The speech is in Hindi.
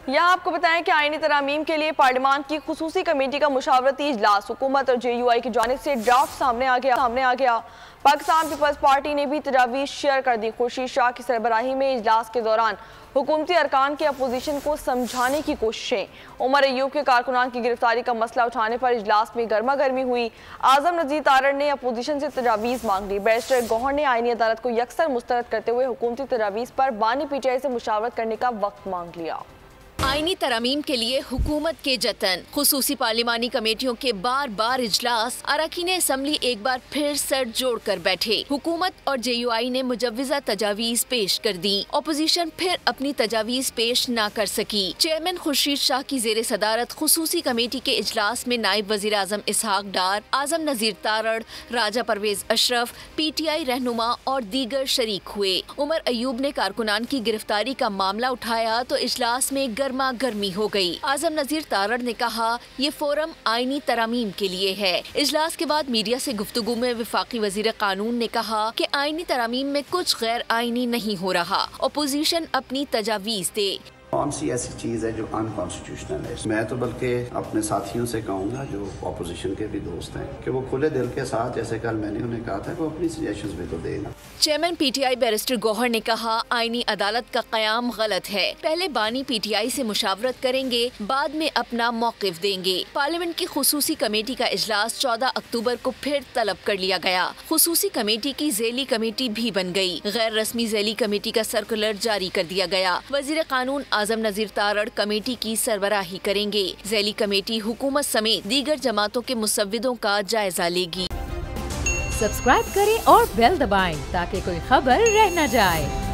यहाँ आपको बताएं कि आईनी तरामीम के लिए पार्लियामान की खुसूसी कमेटी का मुशावरती इजलास हुकूमत और JUI की जानिब से ड्राफ्ट सामने आ गया। पाकिस्तान पीपल्स पार्टी ने भी तजावीज़ शेयर कर दी। खुर्शीद शाह की सरबराही में इजलास के दौरान हुकूमती अरकान के अपोजिशन को समझाने की कोशिशें। उमर अयूब के कारकुनान की गिरफ्तारी का मसला उठाने पर इजलास में गर्मा गर्मी हुई। आजम नज़ीर तारड़ ने अपोजिशन से तजावीज़ मांग ली। बैरिस्टर गौहर ने आईनी अदालत को यकसर मुस्तरद करते हुए हुकूमती तजावीज़ पर बानी PTI से मुशावरत करने का वक्त मांग लिया। आईनी तरमीम के लिए हुकूमत के जतन, खुसूसी पार्लिमानी कमेटियों के बार बार इजलास, अरकान असम्बली एक बार फिर सर जोड़ कर बैठे। हुकूमत और JUI ने मुजव्वज़ा तजावीज़ पेश कर दी। अपोजिशन फिर अपनी तजावीज़ पेश न कर सकी। चेयरमैन खुर्शीद शाह की जेर सदारत खुसूसी कमेटी के इजलास में नायब वज़ीर आज़म इसहाक डार, आज़म नज़ीर तारड़, राजा परवेज अशरफ, PTI रहनुमा और दीगर शरीक हुए। उमर अयूब ने कारकुनान की गिरफ्तारी का मामला उठाया तो इजलास में गर्मा गर्मी हो गई। आजम नज़ीर तारड़ ने कहा, ये फोरम आईनी तरामीम के लिए है। इजलास के बाद मीडिया से गुफ्तगू में वफाकी वजीर कानून ने कहा कि आईनी तरामीम में कुछ गैर आईनी नहीं हो रहा, अपोजिशन अपनी तजावीज़ दे। कौन सी ऐसी चीज़ है जो अनकॉन्स्टिट्यूशनल है? मैं तो बल्कि अपने साथियों से कहूँगा जो अपोजिशन के भी दोस्त हैं कि वो खुले दिल के साथ, जैसे कल मैंने उन्हें कहा था, वो अपनी सजेशंस भी तो देना। चेयरमैन PTI बैरिस्टर गौहर ने कहा, आईनी अदालत का क़याम गलत है। पहले बानी PTI से मुशावरत करेंगे, बाद में अपना मौक़िफ़ देंगे। पार्लियामेंट की खुसूसी कमेटी का इजलास 14 अक्टूबर को फिर तलब कर लिया गया। खुसूसी कमेटी की ज़ैली कमेटी भी बन गई। गैर रस्मी ज़ैली कमेटी का सर्कुलर जारी कर दिया गया। वज़ीर कानून आज़म नज़ीर तारड़ कमेटी की सरबराही करेंगे। ज़ैली कमेटी हुकूमत समेत दीगर जमातों के मुसव्विदों का जायजा लेगी। सब्सक्राइब करें और बेल दबाएं ताकि कोई खबर रह न जाए।